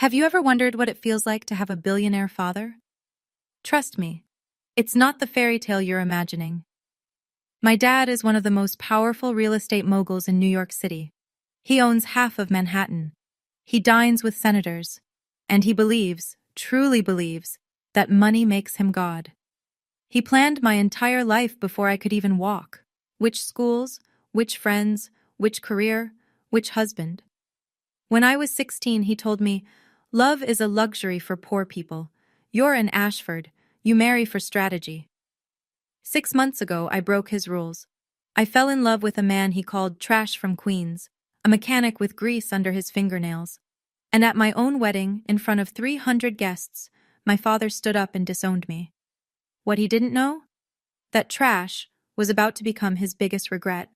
Have you ever wondered what it feels like to have a billionaire father? Trust me, it's not the fairy tale you're imagining. My dad is one of the most powerful real estate moguls in New York City. He owns half of Manhattan. He dines with senators. And he believes, truly believes, that money makes him God. He planned my entire life before I could even walk. Which schools, which friends, which career, which husband. When I was 16, he told me, "Love is a luxury for poor people. You're an Ashford. You marry for strategy." 6 months ago, I broke his rules. I fell in love with a man he called Trash from Queens, a mechanic with grease under his fingernails. And at my own wedding, in front of 300 guests, my father stood up and disowned me. What he didn't know? That Trash was about to become his biggest regret.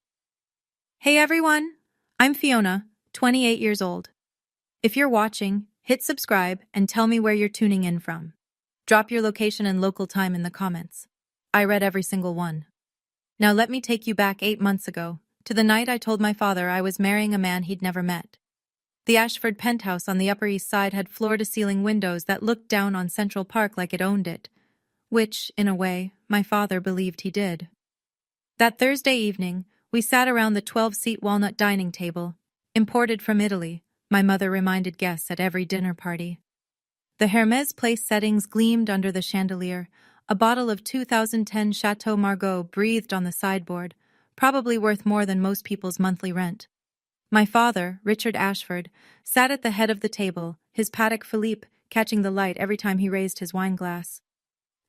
Hey everyone! I'm Fiona, 28 years old. If you're watching, hit subscribe and tell me where you're tuning in from. Drop your location and local time in the comments. I read every single one. Now let me take you back 8 months ago, to the night I told my father I was marrying a man he'd never met. The Ashford penthouse on the Upper East Side had floor-to-ceiling windows that looked down on Central Park like it owned it, which, in a way, my father believed he did. That Thursday evening, we sat around the 12-seat walnut dining table, imported from Italy, my mother reminded guests at every dinner party. The Hermès place settings gleamed under the chandelier. A bottle of 2010 Chateau Margaux breathed on the sideboard, probably worth more than most people's monthly rent. My father, Richard Ashford, sat at the head of the table, his Patek Philippe catching the light every time he raised his wine glass.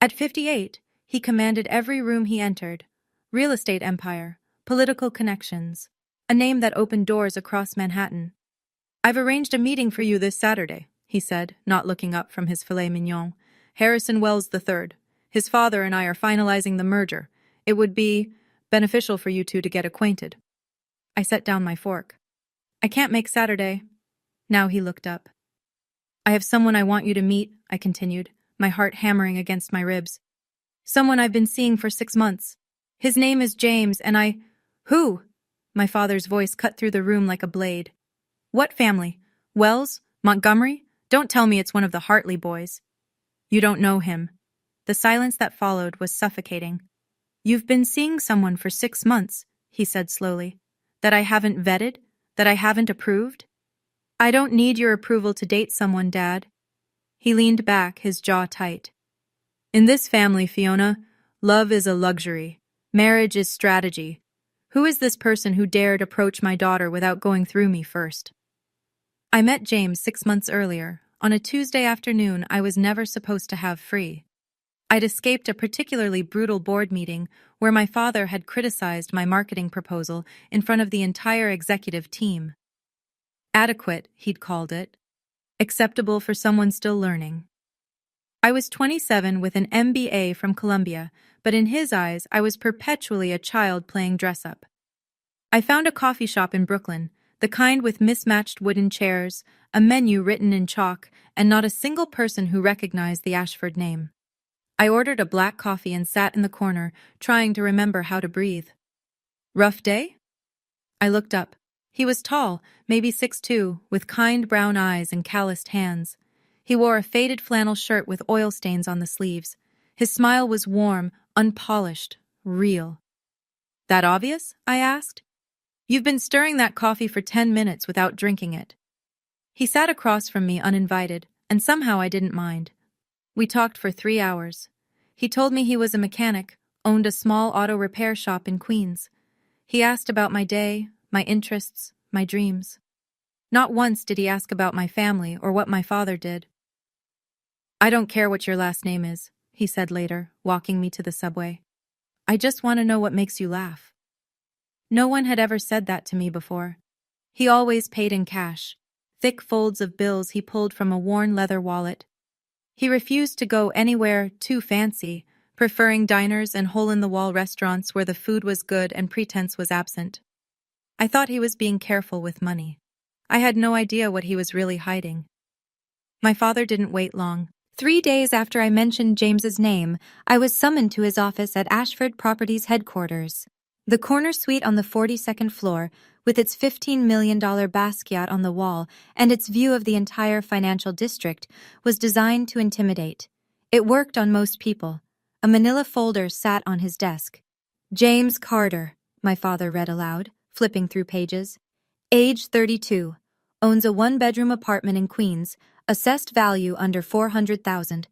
At 58, he commanded every room he entered. Real estate empire, political connections, a name that opened doors across Manhattan. "I've arranged a meeting for you this Saturday," he said, not looking up from his filet mignon. "Harrison Wells III. His father and I are finalizing the merger. It would be beneficial for you two to get acquainted." I set down my fork. "I can't make Saturday." Now he looked up. "I have someone I want you to meet," I continued, my heart hammering against my ribs. "Someone I've been seeing for 6 months. His name is James, and I—" "Who?" My father's voice cut through the room like a blade. "What family? Wells? Montgomery? Don't tell me it's one of the Hartley boys." "You don't know him." The silence that followed was suffocating. "You've been seeing someone for 6 months," he said slowly. "That I haven't vetted? That I haven't approved?" "I don't need your approval to date someone, Dad." He leaned back, his jaw tight. "In this family, Fiona, love is a luxury. Marriage is strategy. Who is this person who dared approach my daughter without going through me first?" I met James 6 months earlier, on a Tuesday afternoon I was never supposed to have free. I'd escaped a particularly brutal board meeting where my father had criticized my marketing proposal in front of the entire executive team. Adequate, he'd called it. Acceptable for someone still learning. I was 27 with an MBA from Columbia, but in his eyes I was perpetually a child playing dress-up. I found a coffee shop in Brooklyn, the kind with mismatched wooden chairs, a menu written in chalk, and not a single person who recognized the Ashford name. I ordered a black coffee and sat in the corner, trying to remember how to breathe. "Rough day?" I looked up. He was tall, maybe 6'2", with kind brown eyes and calloused hands. He wore a faded flannel shirt with oil stains on the sleeves. His smile was warm, unpolished, real. "That obvious?" I asked. "You've been stirring that coffee for 10 minutes without drinking it." He sat across from me uninvited, and somehow I didn't mind. We talked for 3 hours. He told me he was a mechanic, owned a small auto repair shop in Queens. He asked about my day, my interests, my dreams. Not once did he ask about my family or what my father did. "I don't care what your last name is," he said later, walking me to the subway. "I just want to know what makes you laugh." No one had ever said that to me before. He always paid in cash, thick folds of bills he pulled from a worn leather wallet. He refused to go anywhere too fancy, preferring diners and hole-in-the-wall restaurants where the food was good and pretense was absent. I thought he was being careful with money. I had no idea what he was really hiding. My father didn't wait long. 3 days after I mentioned James's name, I was summoned to his office at Ashford Properties headquarters. The corner suite on the 42nd floor, with its $15 million Basquiat on the wall and its view of the entire financial district, was designed to intimidate. It worked on most people. A manila folder sat on his desk. James Carter, my father read aloud, flipping through pages. Age 32. Owns a one-bedroom apartment in Queens, assessed value under $400,000.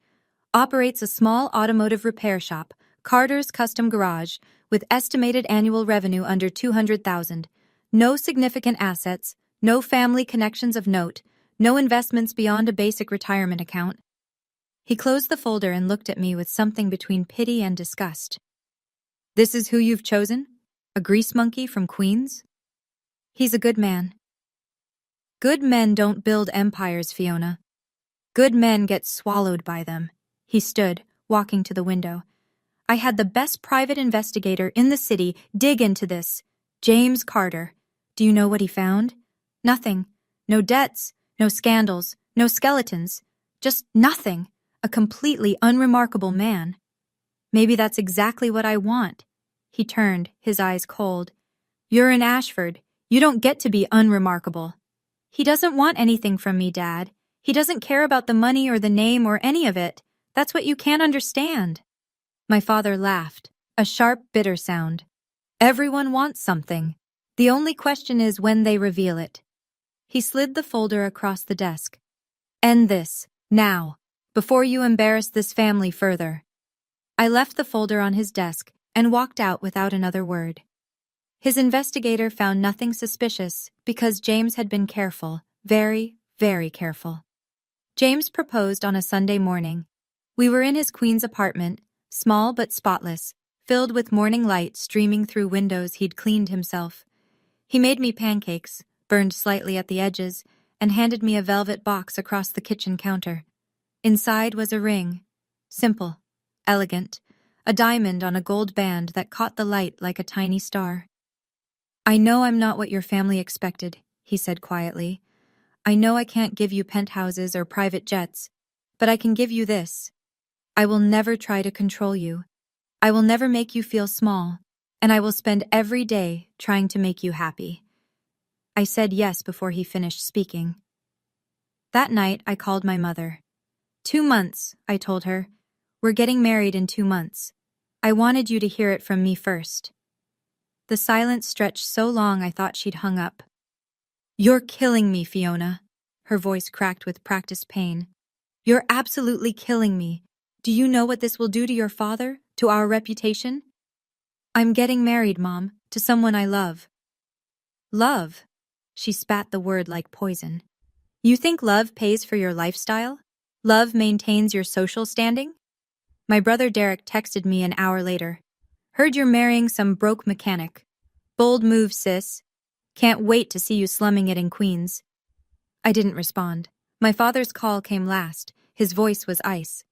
Operates a small automotive repair shop, Carter's Custom Garage, with estimated annual revenue under $200,000. No significant assets, no family connections of note, no investments beyond a basic retirement account. He closed the folder and looked at me with something between pity and disgust. This is who you've chosen? A grease monkey from Queens? He's a good man. Good men don't build empires, Fiona. Good men get swallowed by them. He stood, walking to the window. I had the best private investigator in the city dig into this. James Carter. Do you know what he found? Nothing. No debts, no scandals, no skeletons. Just nothing. A completely unremarkable man. Maybe that's exactly what I want. He turned, his eyes cold. You're in Ashford. You don't get to be unremarkable. He doesn't want anything from me, Dad. He doesn't care about the money or the name or any of it. That's what you can't understand. My father laughed, a sharp, bitter sound. Everyone wants something. The only question is when they reveal it. He slid the folder across the desk. End this, now, before you embarrass this family further. I left the folder on his desk and walked out without another word. His investigator found nothing suspicious because James had been careful, very, very careful. James proposed on a Sunday morning. We were in his Queens apartment, small but spotless, filled with morning light streaming through windows he'd cleaned himself. He made me pancakes, burned slightly at the edges, and handed me a velvet box across the kitchen counter. Inside was a ring. Simple, elegant, a diamond on a gold band that caught the light like a tiny star. I know I'm not what your family expected, he said quietly. I know I can't give you penthouses or private jets, but I can give you this. I will never try to control you. I will never make you feel small, and I will spend every day trying to make you happy. I said yes before he finished speaking. That night, I called my mother. 2 months, I told her. We're getting married in 2 months. I wanted you to hear it from me first. The silence stretched so long I thought she'd hung up. You're killing me, Fiona. Her voice cracked with practiced pain. You're absolutely killing me. Do you know what this will do to your father, to our reputation? I'm getting married, Mom, to someone I love. Love? She spat the word like poison. You think love pays for your lifestyle? Love maintains your social standing? My brother Derek texted me an hour later. Heard you're marrying some broke mechanic. Bold move, sis. Can't wait to see you slumming it in Queens. I didn't respond. My father's call came last. His voice was ice.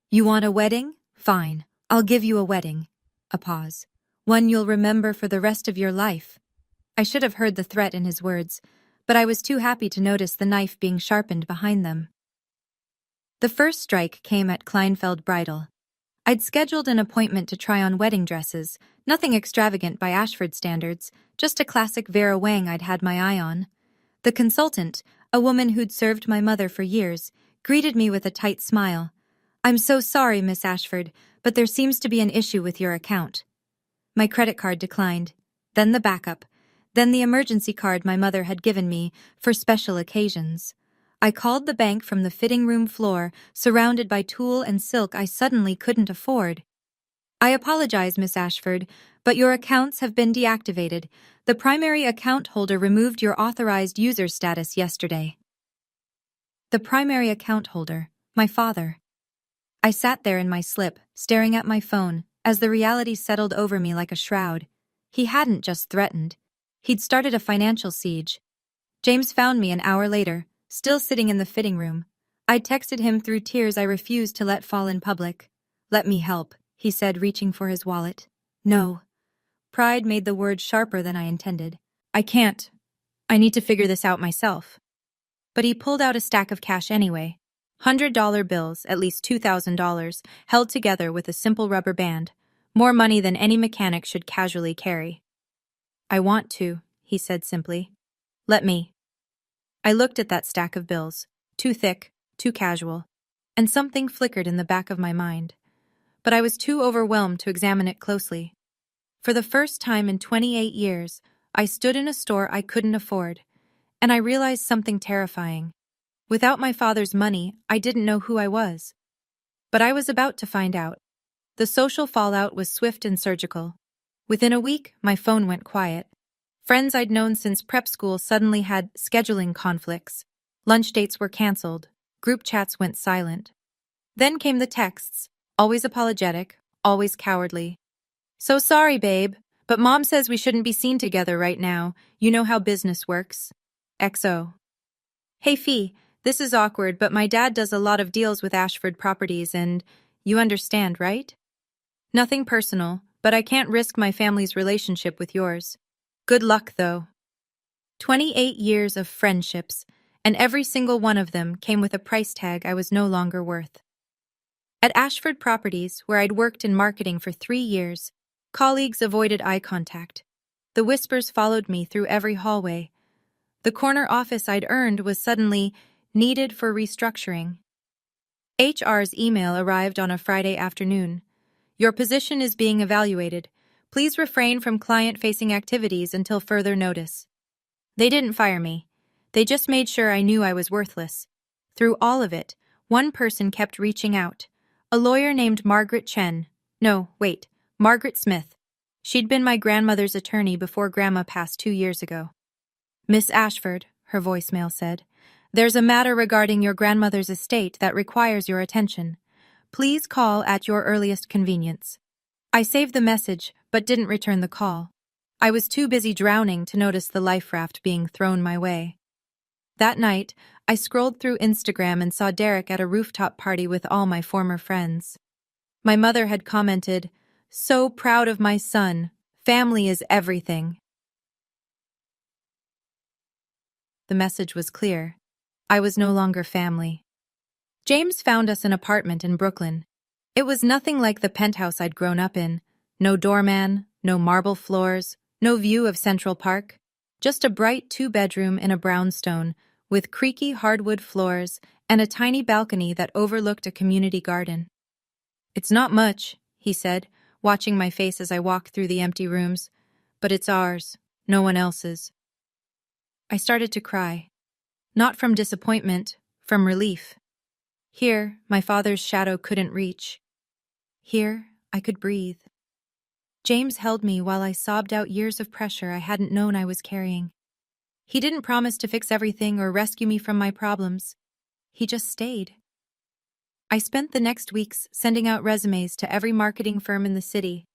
You want a wedding? Fine. I'll give you a wedding. A pause. One you'll remember for the rest of your life. I should have heard the threat in his words, but I was too happy to notice the knife being sharpened behind them. The first strike came at Kleinfeld Bridal. I'd scheduled an appointment to try on wedding dresses, nothing extravagant by Ashford standards, just a classic Vera Wang I'd had my eye on. The consultant, a woman who'd served my mother for years, greeted me with a tight smile. I'm so sorry, Miss Ashford, but there seems to be an issue with your account. My credit card declined, then the backup, then the emergency card my mother had given me for special occasions. I called the bank from the fitting room floor, surrounded by tulle and silk I suddenly couldn't afford. I apologize, Miss Ashford, but your accounts have been deactivated. The primary account holder removed your authorized user status yesterday. The primary account holder, my father. I sat there in my slip, staring at my phone, as the reality settled over me like a shroud. He hadn't just threatened. He'd started a financial siege. James found me an hour later, still sitting in the fitting room. I texted him through tears I refused to let fall in public. Let me help, he said, reaching for his wallet. No. Pride made the word sharper than I intended. I can't. I need to figure this out myself. But he pulled out a stack of cash anyway. $100 bills, at least $2,000, held together with a simple rubber band. More money than any mechanic should casually carry. I want to, he said simply. Let me. I looked at that stack of bills, too thick, too casual, and something flickered in the back of my mind. But I was too overwhelmed to examine it closely. For the first time in 28 years, I stood in a store I couldn't afford, and I realized something terrifying. Without my father's money, I didn't know who I was. But I was about to find out. The social fallout was swift and surgical. Within a week, my phone went quiet. Friends I'd known since prep school suddenly had scheduling conflicts. Lunch dates were canceled. Group chats went silent. Then came the texts, always apologetic, always cowardly. So sorry, babe, but mom says we shouldn't be seen together right now. You know how business works. XO. Hey Fee, this is awkward, but my dad does a lot of deals with Ashford Properties and you understand, right? Nothing personal, but I can't risk my family's relationship with yours. Good luck, though. 28 years of friendships, and every single one of them came with a price tag I was no longer worth. At Ashford Properties, where I'd worked in marketing for 3 years, colleagues avoided eye contact. The whispers followed me through every hallway. The corner office I'd earned was suddenly needed for restructuring. HR's email arrived on a Friday afternoon. Your position is being evaluated. Please refrain from client-facing activities until further notice. They didn't fire me. They just made sure I knew I was worthless. Through all of it, one person kept reaching out. A lawyer named Margaret Chen. No, wait, Margaret Smith. She'd been my grandmother's attorney before Grandma passed 2 years ago. Miss Ashford, her voicemail said, there's a matter regarding your grandmother's estate that requires your attention. Please call at your earliest convenience. I saved the message, but didn't return the call. I was too busy drowning to notice the life raft being thrown my way. That night, I scrolled through Instagram and saw Derek at a rooftop party with all my former friends. My mother had commented, "So proud of my son. Family is everything." The message was clear. I was no longer family. James found us an apartment in Brooklyn. It was nothing like the penthouse I'd grown up in. No doorman, no marble floors, no view of Central Park. Just a bright 2-bedroom in a brownstone, with creaky hardwood floors and a tiny balcony that overlooked a community garden. It's not much, he said, watching my face as I walked through the empty rooms, but it's ours, no one else's. I started to cry. Not from disappointment, from relief. Here, my father's shadow couldn't reach. Here, I could breathe. James held me while I sobbed out years of pressure I hadn't known I was carrying. He didn't promise to fix everything or rescue me from my problems. He just stayed. I spent the next weeks sending out resumes to every marketing firm in the city.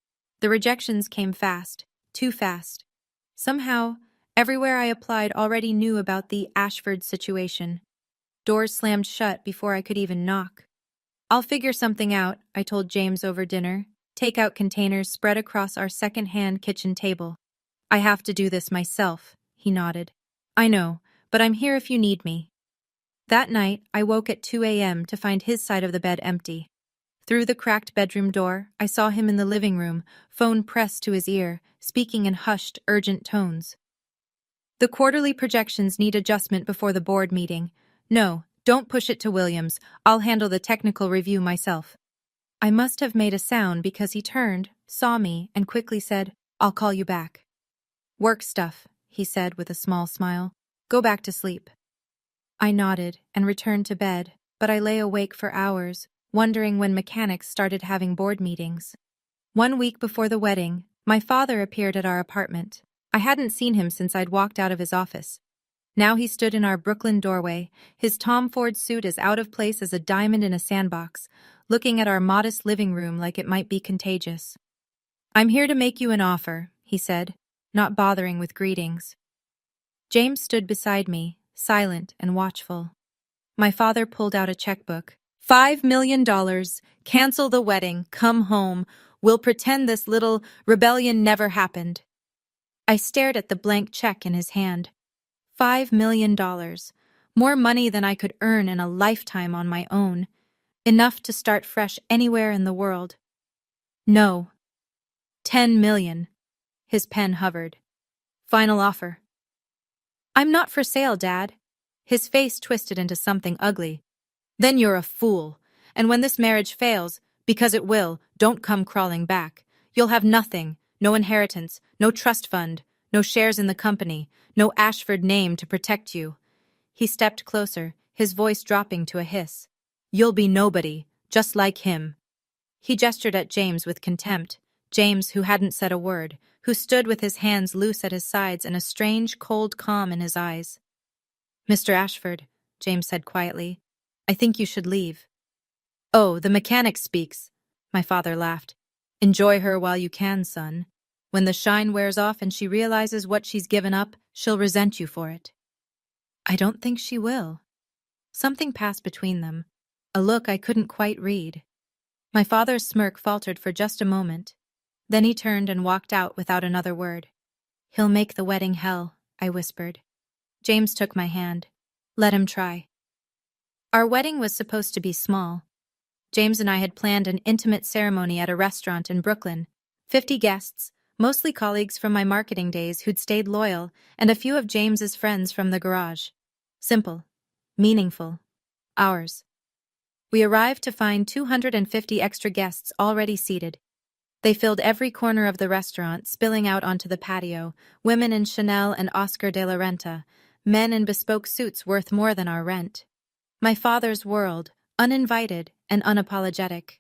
The rejections came fast, too fast. Somehow, everywhere I applied already knew about the Ashford situation. Doors slammed shut before I could even knock. I'll figure something out, I told James over dinner. Takeout containers spread across our second-hand kitchen table. I have to do this myself, he nodded. I know, but I'm here if you need me. That night, I woke at 2 a.m. to find his side of the bed empty. Through the cracked bedroom door, I saw him in the living room, phone pressed to his ear, speaking in hushed, urgent tones. The quarterly projections need adjustment before the board meeting. No, don't push it to Williams. I'll handle the technical review myself. I must have made a sound because he turned, saw me, and quickly said, I'll call you back. Work stuff, he said with a small smile. Go back to sleep. I nodded and returned to bed, but I lay awake for hours, wondering when mechanics started having board meetings. 1 week before the wedding, my father appeared at our apartment. I hadn't seen him since I'd walked out of his office. Now he stood in our Brooklyn doorway, his Tom Ford suit as out of place as a diamond in a sandbox, looking at our modest living room like it might be contagious. I'm here to make you an offer, he said, not bothering with greetings. James stood beside me, silent and watchful. My father pulled out a checkbook. $5 million. Cancel the wedding. Come home. We'll pretend this little rebellion never happened. I stared at the blank check in his hand. $5 million. More money than I could earn in a lifetime on my own. Enough to start fresh anywhere in the world. No. 10 million. His pen hovered. Final offer. I'm not for sale, Dad. His face twisted into something ugly. Then you're a fool. And when this marriage fails, because it will, don't come crawling back. You'll have nothing, no inheritance, no trust fund, no shares in the company, no Ashford name to protect you. He stepped closer, his voice dropping to a hiss. You'll be nobody, just like him. He gestured at James with contempt. James, who hadn't said a word, who stood with his hands loose at his sides and a strange, cold calm in his eyes. Mr. Ashford, James said quietly, I think you should leave. Oh, the mechanic speaks, my father laughed. Enjoy her while you can, son. When the shine wears off and she realizes what she's given up, she'll resent you for it. I don't think she will. Something passed between them, a look I couldn't quite read. My father's smirk faltered for just a moment. Then he turned and walked out without another word. He'll make the wedding hell, I whispered. James took my hand. Let him try. Our wedding was supposed to be small. James and I had planned an intimate ceremony at a restaurant in Brooklyn. 50 guests, mostly colleagues from my marketing days who'd stayed loyal, and a few of James's friends from the garage. Simple. Meaningful. Ours. We arrived to find 250 extra guests already seated. They filled every corner of the restaurant, spilling out onto the patio, women in Chanel and Oscar de la Renta, men in bespoke suits worth more than our rent. My father's world, uninvited and unapologetic.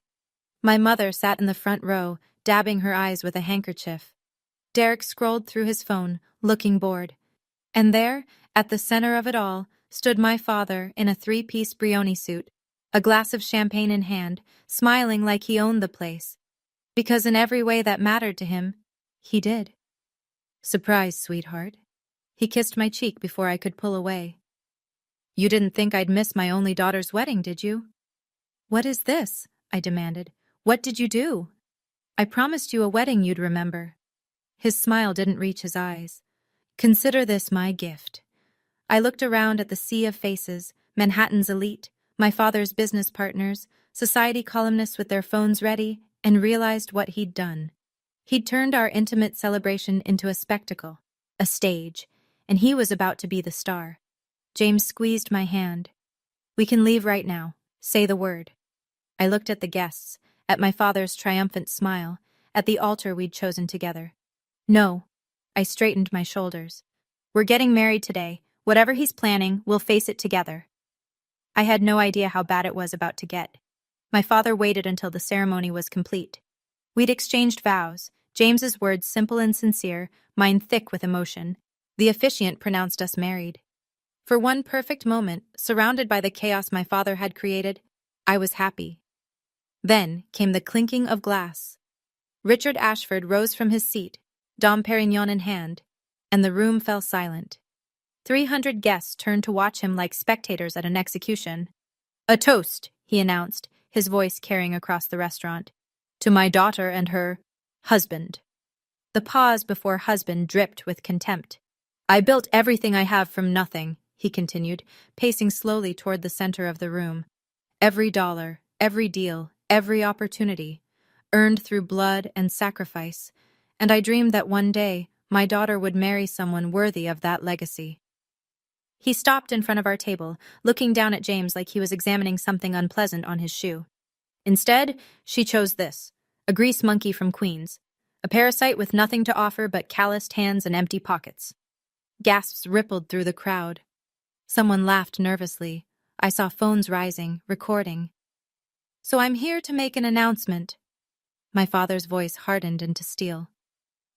My mother sat in the front row, dabbing her eyes with a handkerchief. Derek scrolled through his phone, looking bored. And there, at the center of it all, stood my father in a three-piece Brioni suit, a glass of champagne in hand, smiling like he owned the place. Because in every way that mattered to him, he did. Surprise, sweetheart. He kissed my cheek before I could pull away. You didn't think I'd miss my only daughter's wedding, did you? What is this? I demanded. What did you do? I promised you a wedding you'd remember. His smile didn't reach his eyes. Consider this my gift. I looked around at the sea of faces, Manhattan's elite, my father's business partners, society columnists with their phones ready, and realized what he'd done. He'd turned our intimate celebration into a spectacle, a stage, and he was about to be the star. James squeezed my hand. We can leave right now. Say the word. I looked at the guests, at my father's triumphant smile, at the altar we'd chosen together. No. I straightened my shoulders. We're getting married today. Whatever he's planning, we'll face it together. I had no idea how bad it was about to get. My father waited until the ceremony was complete. We'd exchanged vows, James's words simple and sincere, mine thick with emotion. The officiant pronounced us married. For one perfect moment, surrounded by the chaos my father had created, I was happy. Then came the clinking of glass. Richard Ashford rose from his seat, Dom Perignon in hand, and the room fell silent. 300 guests turned to watch him like spectators at an execution. A toast, he announced, his voice carrying across the restaurant. To my daughter and her husband. The pause before husband dripped with contempt. I built everything I have from nothing, he continued, pacing slowly toward the center of the room. Every dollar, every deal, every opportunity, earned through blood and sacrifice, and I dreamed that one day my daughter would marry someone worthy of that legacy. He stopped in front of our table, looking down at James like he was examining something unpleasant on his shoe. Instead, she chose this, a grease monkey from Queens, a parasite with nothing to offer but calloused hands and empty pockets. Gasps rippled through the crowd. Someone laughed nervously. I saw phones rising, recording. So I'm here to make an announcement. My father's voice hardened into steel.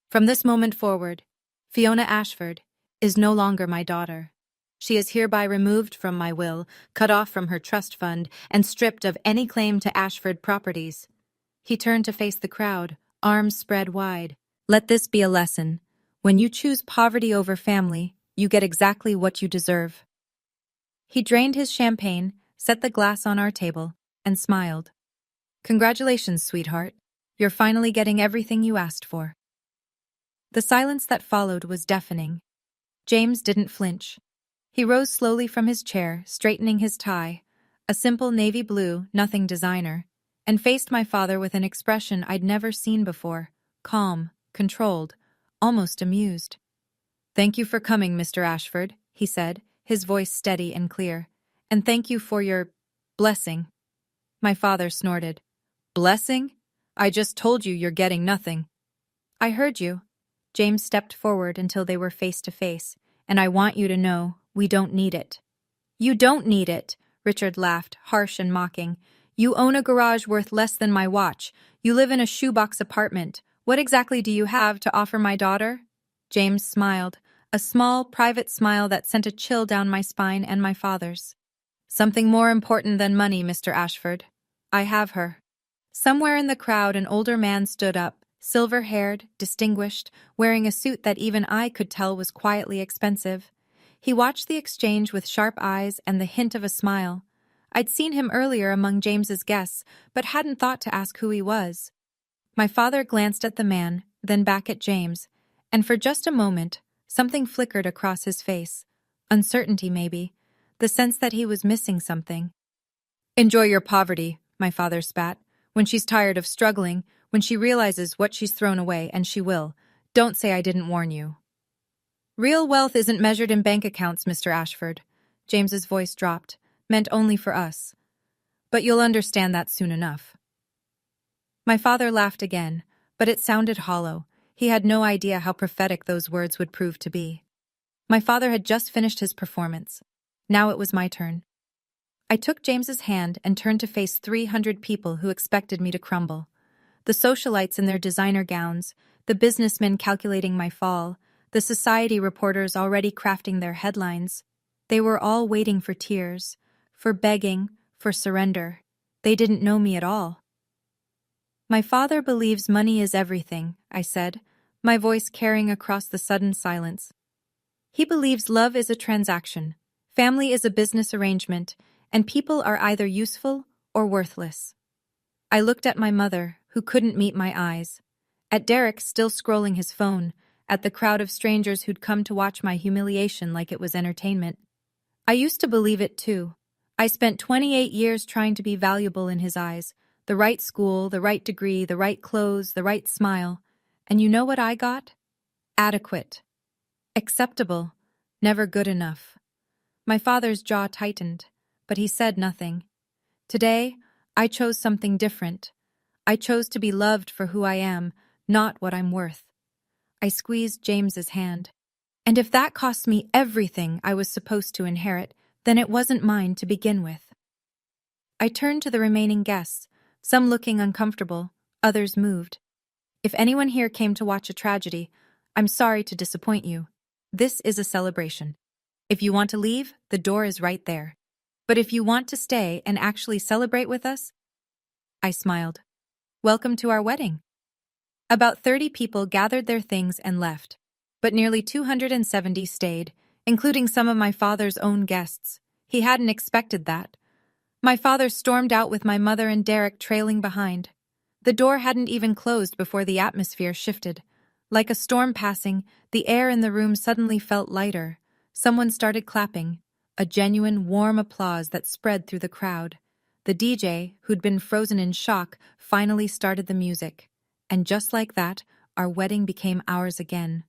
From this moment forward, Fiona Ashford is no longer my daughter. She is hereby removed from my will, cut off from her trust fund, and stripped of any claim to Ashford properties. He turned to face the crowd, arms spread wide. Let this be a lesson. When you choose poverty over family, you get exactly what you deserve. He drained his champagne, set the glass on our table, and smiled. Congratulations, sweetheart. You're finally getting everything you asked for. The silence that followed was deafening. James didn't flinch. He rose slowly from his chair, straightening his tie, a simple navy blue, nothing designer, and faced my father with an expression I'd never seen before, calm, controlled, almost amused. Thank you for coming, Mr. Ashford, he said, his voice steady and clear. And thank you for your blessing. My father snorted. Blessing? I just told you you're getting nothing. I heard you. James stepped forward until they were face to face, and I want you to know we don't need it. You don't need it, Richard laughed, harsh and mocking. You own a garage worth less than my watch. You live in a shoebox apartment. What exactly do you have to offer my daughter? James smiled, a small, private smile that sent a chill down my spine and my father's. Something more important than money, Mr. Ashford. I have her. Somewhere in the crowd, an older man stood up, silver-haired, distinguished, wearing a suit that even I could tell was quietly expensive. He watched the exchange with sharp eyes and the hint of a smile. I'd seen him earlier among James's guests, but hadn't thought to ask who he was. My father glanced at the man, then back at James, and for just a moment, something flickered across his face. Uncertainty, maybe. The sense that he was missing something. Enjoy your poverty, my father spat. When she's tired of struggling, when she realizes what she's thrown away, and she will, don't say I didn't warn you. Real wealth isn't measured in bank accounts, Mr. Ashford. James's voice dropped, meant only for us. But you'll understand that soon enough. My father laughed again, but it sounded hollow. He had no idea how prophetic those words would prove to be. My father had just finished his performance. Now it was my turn. I took James's hand and turned to face 300 people who expected me to crumble. The socialites in their designer gowns, the businessmen calculating my fall, the society reporters already crafting their headlines. They were all waiting for tears, for begging, for surrender. They didn't know me at all. My father believes money is everything, I said, my voice carrying across the sudden silence. He believes love is a transaction, family is a business arrangement, and people are either useful or worthless. I looked at my mother, who couldn't meet my eyes, at Derek still scrolling his phone, at the crowd of strangers who'd come to watch my humiliation like it was entertainment. I used to believe it too. I spent 28 years trying to be valuable in his eyes, the right school, the right degree, the right clothes, the right smile. And you know what I got? Adequate. Acceptable. Never good enough. My father's jaw tightened, but he said nothing. Today, I chose something different. I chose to be loved for who I am, not what I'm worth. I squeezed James's hand. And if that cost me everything I was supposed to inherit, then it wasn't mine to begin with. I turned to the remaining guests, some looking uncomfortable, others moved. If anyone here came to watch a tragedy, I'm sorry to disappoint you. This is a celebration. If you want to leave, the door is right there. But if you want to stay and actually celebrate with us, I smiled. Welcome to our wedding. About 30 people gathered their things and left, but nearly 270 stayed, including some of my father's own guests. He hadn't expected that. My father stormed out with my mother and Derek trailing behind. The door hadn't even closed before the atmosphere shifted. Like a storm passing, the air in the room suddenly felt lighter. Someone started clapping, a genuine, warm applause that spread through the crowd. The DJ, who'd been frozen in shock, finally started the music. And just like that, our wedding became ours again.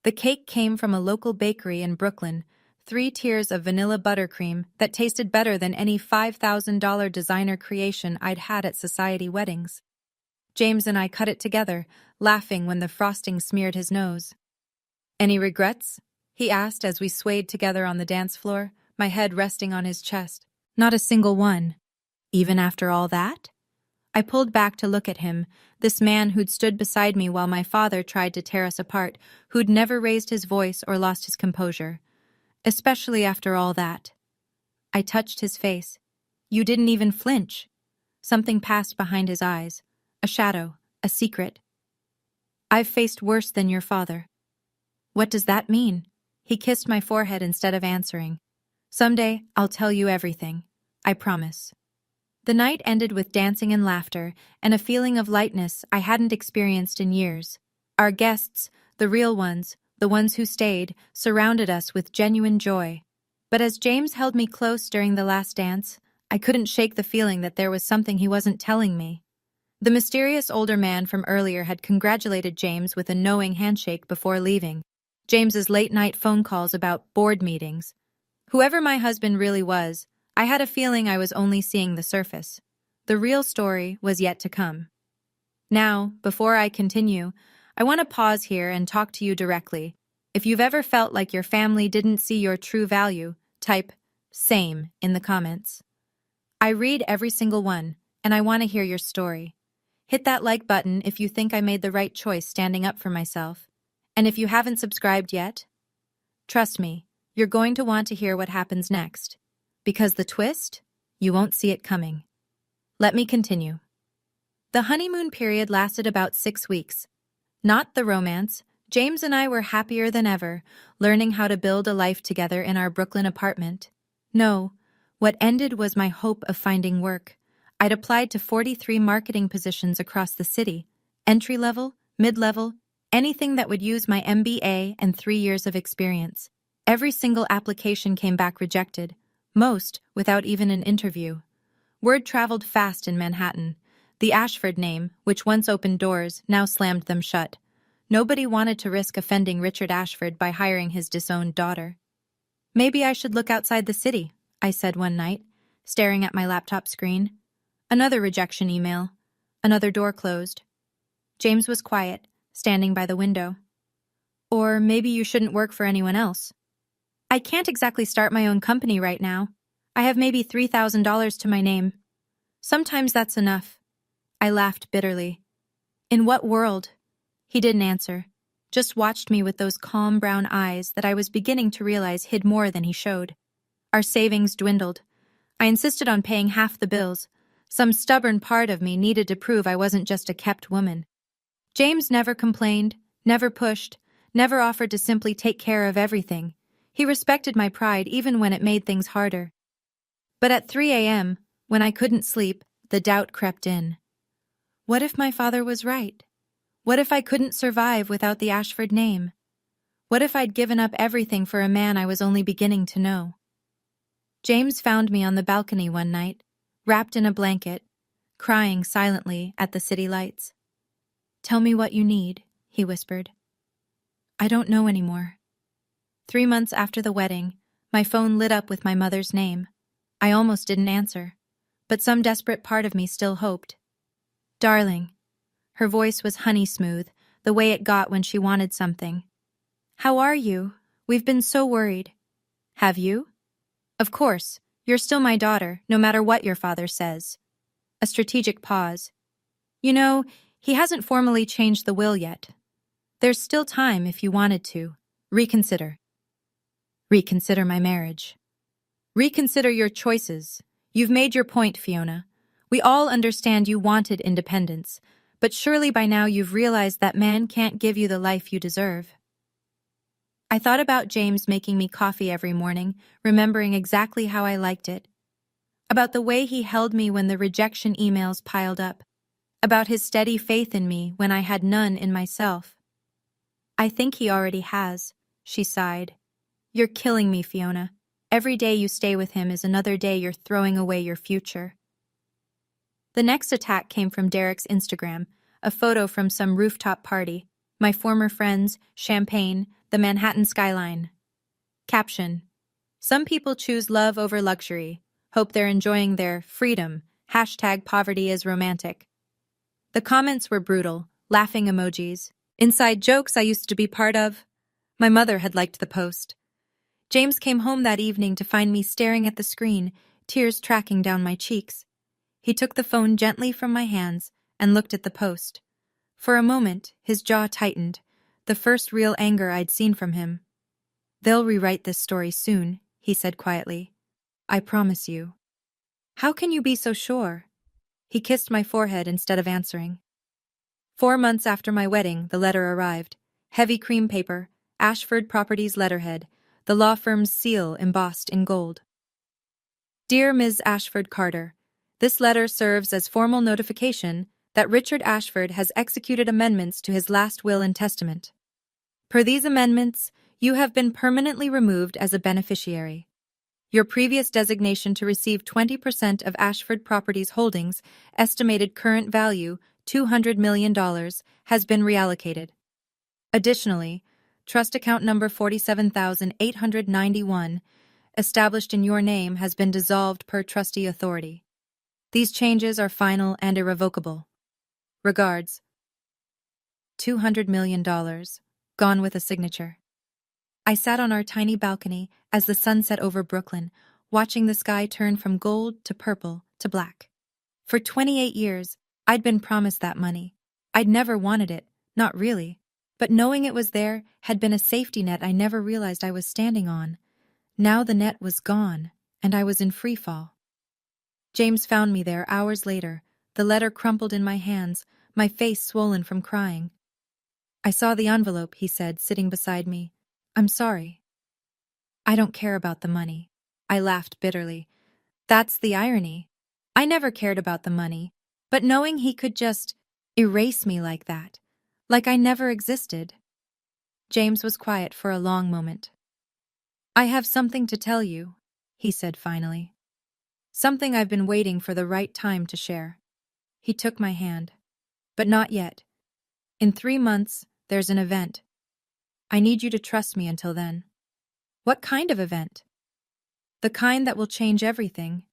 The cake came from a local bakery in Brooklyn, 3 tiers of vanilla buttercream that tasted better than any $5,000 designer creation I'd had at society weddings. James and I cut it together, laughing when the frosting smeared his nose. Any regrets? He asked as we swayed together on the dance floor, my head resting on his chest. Not a single one. Even after all that? I pulled back to look at him, this man who'd stood beside me while my father tried to tear us apart, who'd never raised his voice or lost his composure. Especially after all that. I touched his face. You didn't even flinch. Something passed behind his eyes. A shadow, a secret. I've faced worse than your father. What does that mean? He kissed my forehead instead of answering. Someday, I'll tell you everything. I promise. The night ended with dancing and laughter, and a feeling of lightness I hadn't experienced in years. Our guests, the real ones, the ones who stayed, surrounded us with genuine joy. But as James held me close during the last dance, I couldn't shake the feeling that there was something he wasn't telling me. The mysterious older man from earlier had congratulated James with a knowing handshake before leaving. James's late-night phone calls about board meetings. Whoever my husband really was, I had a feeling I was only seeing the surface. The real story was yet to come. Now, before I continue, I want to pause here and talk to you directly. If you've ever felt like your family didn't see your true value, type "same" in the comments. I read every single one, and I want to hear your story. Hit that like button if you think I made the right choice standing up for myself. And if you haven't subscribed yet, trust me, you're going to want to hear what happens next. Because the twist, you won't see it coming. Let me continue. The honeymoon period lasted about 6 weeks. Not the romance. James and I were happier than ever, learning how to build a life together in our Brooklyn apartment. No, what ended was my hope of finding work. I'd applied to 43 marketing positions across the city, entry-level, mid-level, anything that would use my MBA and 3 years of experience. Every single application came back rejected, most without even an interview. Word traveled fast in Manhattan. The Ashford name, which once opened doors, now slammed them shut. Nobody wanted to risk offending Richard Ashford by hiring his disowned daughter. Maybe I should look outside the city, I said one night, staring at my laptop screen. Another rejection email. Another door closed. James was quiet, standing by the window. Or maybe you shouldn't work for anyone else. I can't exactly start my own company right now. I have maybe $3,000 to my name. Sometimes that's enough. I laughed bitterly. In what world? He didn't answer, just watched me with those calm brown eyes that I was beginning to realize hid more than he showed. Our savings dwindled. I insisted on paying half the bills. Some stubborn part of me needed to prove I wasn't just a kept woman. James never complained, never pushed, never offered to simply take care of everything. He respected my pride even when it made things harder. But at 3 a.m., when I couldn't sleep, the doubt crept in. What if my father was right? What if I couldn't survive without the Ashford name? What if I'd given up everything for a man I was only beginning to know? James found me on the balcony one night, wrapped in a blanket, crying silently at the city lights. "Tell me what you need," he whispered. "I don't know anymore." 3 months after the wedding, my phone lit up with my mother's name. I almost didn't answer, but some desperate part of me still hoped. "Darling." Her voice was honey smooth, the way it got when she wanted something. "How are you? We've been so worried." "Have you?" "Of course. You're still my daughter, no matter what your father says." A strategic pause. "You know, he hasn't formally changed the will yet. There's still time if you wanted to. Reconsider." "Reconsider my marriage." "Reconsider your choices. You've made your point, Fiona. We all understand you wanted independence, but surely by now you've realized that man can't give you the life you deserve." I thought about James making me coffee every morning, remembering exactly how I liked it. About the way he held me when the rejection emails piled up. About his steady faith in me when I had none in myself. "I think he already has," she sighed. "You're killing me, Fiona. Every day you stay with him is another day you're throwing away your future." The next attack came from Derek's Instagram, a photo from some rooftop party, my former friends, champagne, the Manhattan skyline. Caption: "Some people choose love over luxury. Hope they're enjoying their freedom. #poverty is romantic." The comments were brutal, laughing emojis, inside jokes I used to be part of. My mother had liked the post. James came home that evening to find me staring at the screen, tears tracking down my cheeks. He took the phone gently from my hands and looked at the post. For a moment, his jaw tightened, the first real anger I'd seen from him. "They'll rewrite this story soon," he said quietly. "I promise you." "How can you be so sure?" He kissed my forehead instead of answering. 4 months after my wedding, the letter arrived. Heavy cream paper, Ashford Properties letterhead, the law firm's seal embossed in gold. "Dear Ms. Ashford Carter, this letter serves as formal notification that Richard Ashford has executed amendments to his last will and testament. Per these amendments, you have been permanently removed as a beneficiary. Your previous designation to receive 20% of Ashford Properties holdings, estimated current value $200 million, has been reallocated. Additionally, Trust account number 47,891, established in your name, has been dissolved per trustee authority. These changes are final and irrevocable. Regards, $200 million, gone with a signature. I sat on our tiny balcony as the sun set over Brooklyn, watching the sky turn from gold to purple to black. For 28 years, I'd been promised that money. I'd never wanted it, not really, but knowing it was there had been a safety net I never realized I was standing on. Now the net was gone, and I was in free fall. James found me there hours later, the letter crumpled in my hands, my face swollen from crying. "I saw the envelope," he said, sitting beside me. "I'm sorry." "I don't care about the money." I laughed bitterly. That's the irony. I never cared about the money, but knowing he could just erase me like that, like I never existed. James was quiet for a long moment. "I have something to tell you," he said finally. "Something I've been waiting for the right time to share." He took my hand. "But not yet. In 3 months, there's an event. I need you to trust me until then." "What kind of event?" "The kind that will change everything."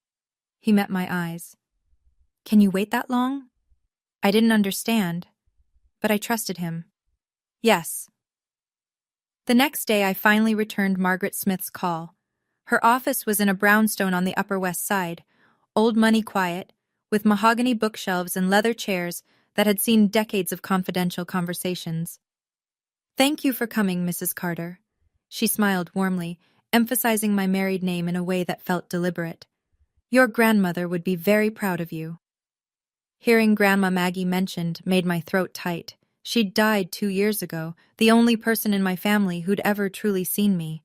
He met my eyes. "Can you wait that long?" I didn't understand, but I trusted him. "Yes." The next day I finally returned Margaret Smith's call. Her office was in a brownstone on the Upper West Side, old money quiet, with mahogany bookshelves and leather chairs that had seen decades of confidential conversations. "Thank you for coming, Mrs. Carter." She smiled warmly, emphasizing my married name in a way that felt deliberate. "Your grandmother would be very proud of you." Hearing Grandma Maggie mentioned made my throat tight. She'd died 2 years ago, the only person in my family who'd ever truly seen me.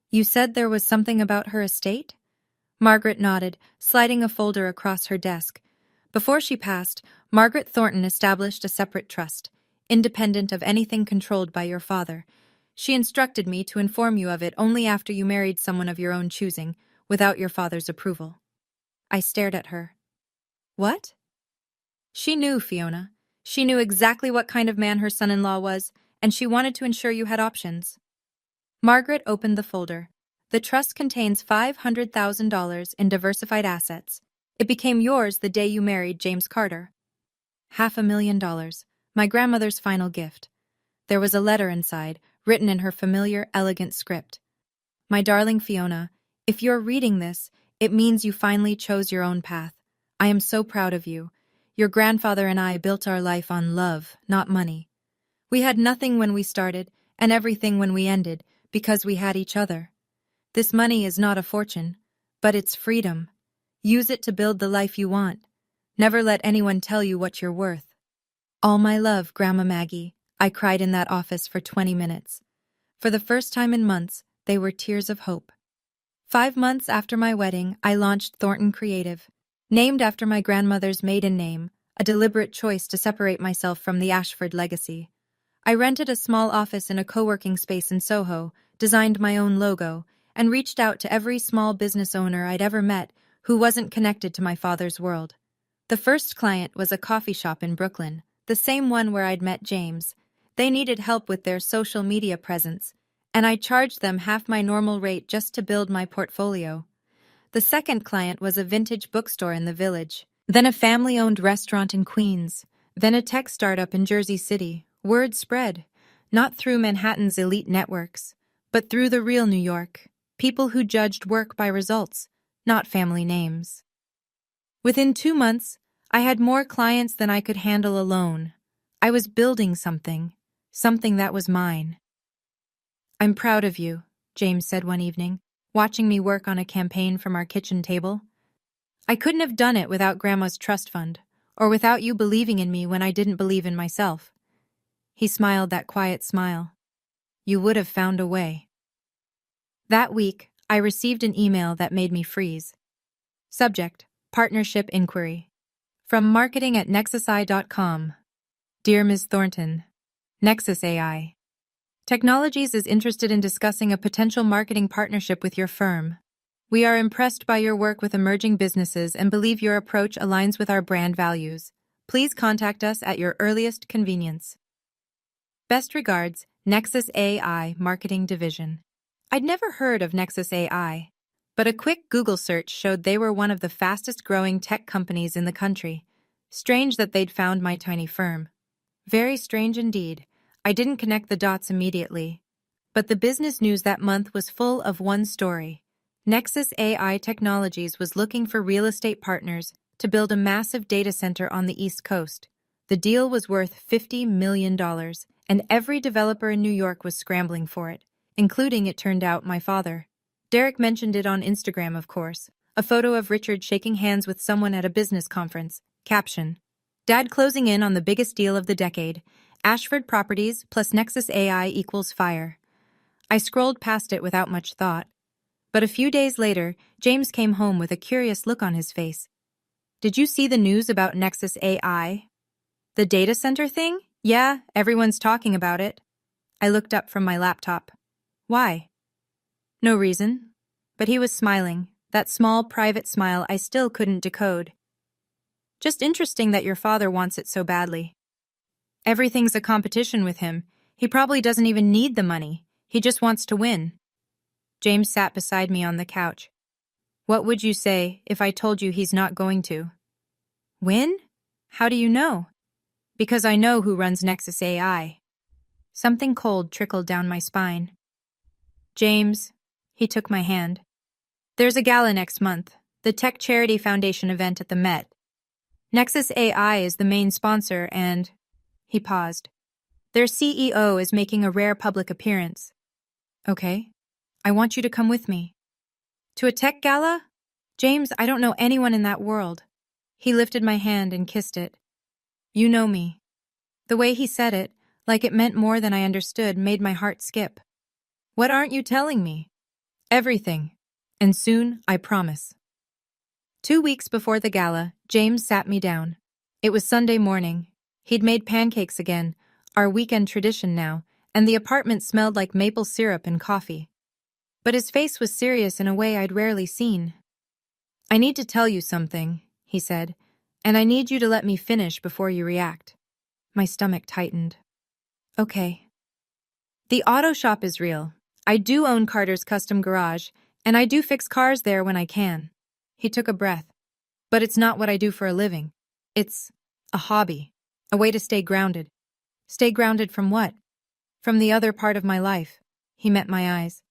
"You said there was something about her estate?" Margaret nodded, sliding a folder across her desk. "Before she passed, Margaret Thornton established a separate trust, independent of anything controlled by your father. She instructed me to inform you of it only after you married someone of your own choosing, without your father's approval." I stared at her. "What?" "She knew, Fiona. She knew exactly what kind of man her son-in-law was, and she wanted to ensure you had options." Margaret opened the folder. "The trust contains $500,000 in diversified assets. It became yours the day you married James Carter." $500,000, my grandmother's final gift. There was a letter inside, written in her familiar, elegant script. "My darling Fiona, if you're reading this, it means you finally chose your own path. I am so proud of you. Your grandfather and I built our life on love, not money. We had nothing when we started, and everything when we ended, because we had each other. This money is not a fortune, but it's freedom. Use it to build the life you want. Never let anyone tell you what you're worth." "All my love, Grandma Maggie," I cried in that office for 20 minutes. For the first time in months, they were tears of hope. 5 months after my wedding, I launched Thornton Creative, named after my grandmother's maiden name, a deliberate choice to separate myself from the Ashford legacy. I rented a small office in a co-working space in Soho, designed my own logo, and reached out to every small business owner I'd ever met who wasn't connected to my father's world. The first client was a coffee shop in Brooklyn, the same one where I'd met James. They needed help with their social media presence, and I charged them half my normal rate just to build my portfolio. The second client was a vintage bookstore in the Village, then a family-owned restaurant in Queens, then a tech startup in Jersey City. Word spread, not through Manhattan's elite networks, but through the real New York, people who judged work by results, not family names. Within 2 months, I had more clients than I could handle alone. I was building something that was mine. "I'm proud of you," James said one evening, watching me work on a campaign from our kitchen table. "I couldn't have done it without Grandma's trust fund, or without you believing in me when I didn't believe in myself." He smiled that quiet smile. "You would have found a way." That week, I received an email that made me freeze. Subject: Partnership Inquiry. From marketing@nexusi.com. Dear Ms. Thornton, Nexus AI Technologies is interested in discussing a potential marketing partnership with your firm. We are impressed by your work with emerging businesses and believe your approach aligns with our brand values. Please contact us at your earliest convenience. Best regards, Nexus AI Marketing Division. I'd never heard of Nexus AI, but a quick Google search showed they were one of the fastest-growing tech companies in the country. Strange that they'd found my tiny firm. Very strange indeed. I didn't connect the dots immediately. But the business news that month was full of one story. Nexus AI Technologies was looking for real estate partners to build a massive data center on the East Coast. The deal was worth $50 million, and every developer in New York was scrambling for it, including, it turned out, my father. Derek mentioned it on Instagram, of course. A photo of Richard shaking hands with someone at a business conference. Caption: Dad closing in on the biggest deal of the decade. Ashford Properties plus Nexus AI equals fire. I scrolled past it without much thought. But a few days later, James came home with a curious look on his face. Did you see the news about Nexus AI? The data center thing? Yeah, everyone's talking about it. I looked up from my laptop. Why? No reason. But he was smiling, that small, private smile I still couldn't decode. Just interesting that your father wants it so badly. Everything's a competition with him. He probably doesn't even need the money. He just wants to win. James sat beside me on the couch. What would you say if I told you he's not going to? Win? How do you know? Because I know who runs Nexus AI. Something cold trickled down my spine. James, he took my hand. There's a gala next month, the Tech Charity Foundation event at the Met. Nexus AI is the main sponsor and... He paused. Their CEO is making a rare public appearance. Okay. I want you to come with me. To a tech gala? James, I don't know anyone in that world. He lifted my hand and kissed it. You know me. The way he said it, like it meant more than I understood, made my heart skip. What aren't you telling me? Everything. And soon, I promise. 2 weeks before the gala, James sat me down. It was Sunday morning. He'd made pancakes again, our weekend tradition now, and the apartment smelled like maple syrup and coffee. But his face was serious in a way I'd rarely seen. I need to tell you something, he said, and I need you to let me finish before you react. My stomach tightened. Okay. The auto shop is real. I do own Carter's Custom Garage, and I do fix cars there when I can. He took a breath. But it's not what I do for a living. It's a hobby, a way to stay grounded. Stay grounded from what? From the other part of my life. He met my eyes.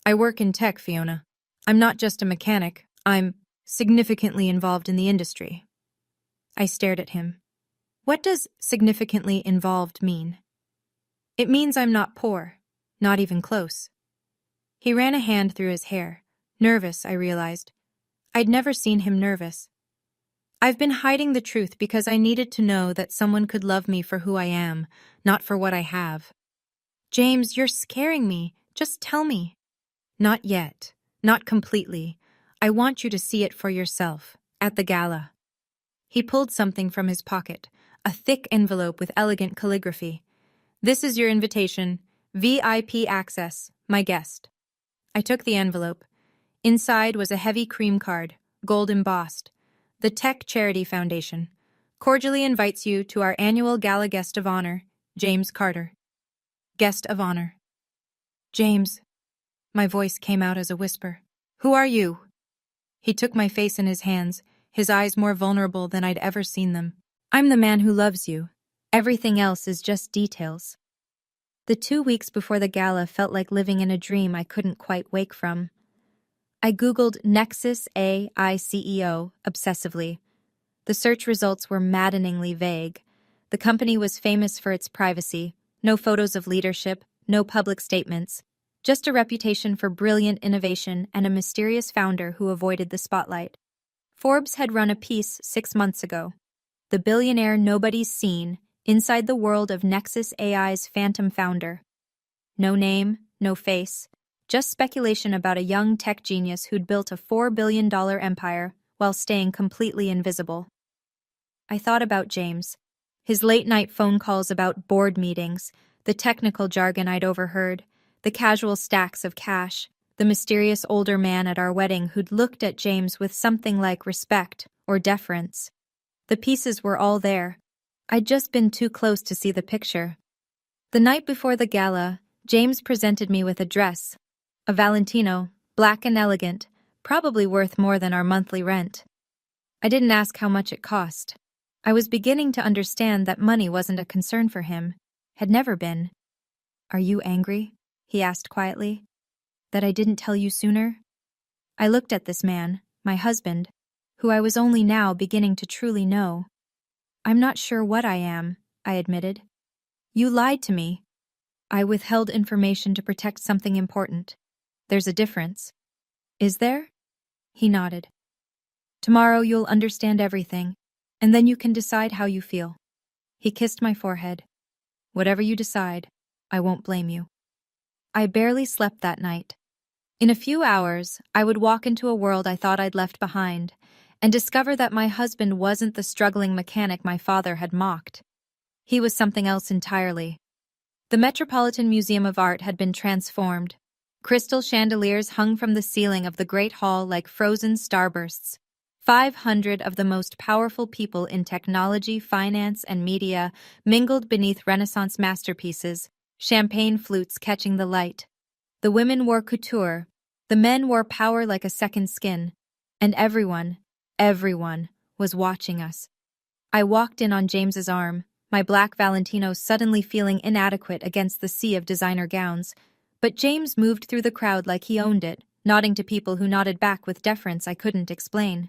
I work in tech, Fiona. I'm not just a mechanic. I'm significantly involved in the industry. I stared at him. What does significantly involved mean? It means I'm not poor, not even close. He ran a hand through his hair. Nervous, I realized. I'd never seen him nervous. I've been hiding the truth because I needed to know that someone could love me for who I am, not for what I have. James, you're scaring me. Just tell me. Not yet. Not completely. I want you to see it for yourself, at the gala. He pulled something from his pocket, a thick envelope with elegant calligraphy. This is your invitation. VIP access, my guest. I took the envelope. Inside was a heavy cream card, gold embossed. The Tech Charity Foundation cordially invites you to our annual gala guest of honor, James Carter. Guest of honor. James. My voice came out as a whisper. Who are you? He took my face in his hands, his eyes more vulnerable than I'd ever seen them. I'm the man who loves you. Everything else is just details. The 2 weeks before the gala felt like living in a dream I couldn't quite wake from. I Googled Nexus AI CEO obsessively. The search results were maddeningly vague. The company was famous for its privacy, no photos of leadership, no public statements, just a reputation for brilliant innovation and a mysterious founder who avoided the spotlight. Forbes had run a piece 6 months ago. The billionaire nobody's seen inside the world of Nexus AI's phantom founder. No name, no face. Just speculation about a young tech genius who'd built a $4 billion empire while staying completely invisible. I thought about James, his late-night phone calls about board meetings, the technical jargon I'd overheard, the casual stacks of cash, the mysterious older man at our wedding who'd looked at James with something like respect or deference. The pieces were all there. I'd just been too close to see the picture. The night before the gala, James presented me with a dress, a Valentino, black and elegant, probably worth more than our monthly rent. I didn't ask how much it cost. I was beginning to understand that money wasn't a concern for him, had never been. "Are you angry?" he asked quietly. "That I didn't tell you sooner?" I looked at this man, my husband, who I was only now beginning to truly know. "I'm not sure what I am," I admitted. "You lied to me." "I withheld information to protect something important. There's a difference." "Is there?" He nodded. "Tomorrow you'll understand everything, and then you can decide how you feel." He kissed my forehead. "Whatever you decide, I won't blame you." I barely slept that night. In a few hours, I would walk into a world I thought I'd left behind, and discover that my husband wasn't the struggling mechanic my father had mocked. He was something else entirely. The Metropolitan Museum of Art had been transformed. Crystal chandeliers hung from the ceiling of the Great Hall like frozen starbursts. 500 of the most powerful people in technology, finance, and media mingled beneath Renaissance masterpieces, champagne flutes catching the light. The women wore couture, the men wore power like a second skin, and everyone was watching us. I walked in on James's arm, my black Valentino suddenly feeling inadequate against the sea of designer gowns, but James moved through the crowd like he owned it, nodding to people who nodded back with deference I couldn't explain.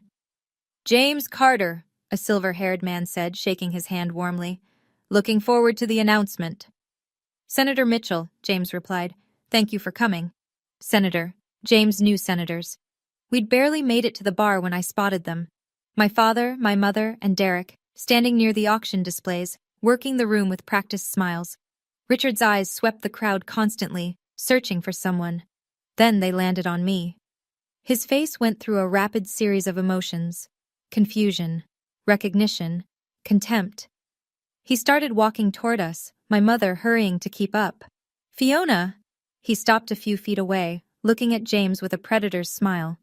"James Carter," a silver-haired man said, shaking his hand warmly. "Looking forward to the announcement." "Senator Mitchell," James replied. "Thank you for coming." Senator. James knew senators. We'd barely made it to the bar when I spotted them. My father, my mother, and Derek, standing near the auction displays, working the room with practiced smiles. Richard's eyes swept the crowd constantly, searching for someone. Then they landed on me. His face went through a rapid series of emotions. Confusion, recognition, contempt. He started walking toward us, my mother hurrying to keep up. "Fiona!" He stopped a few feet away, looking at James with a predator's smile.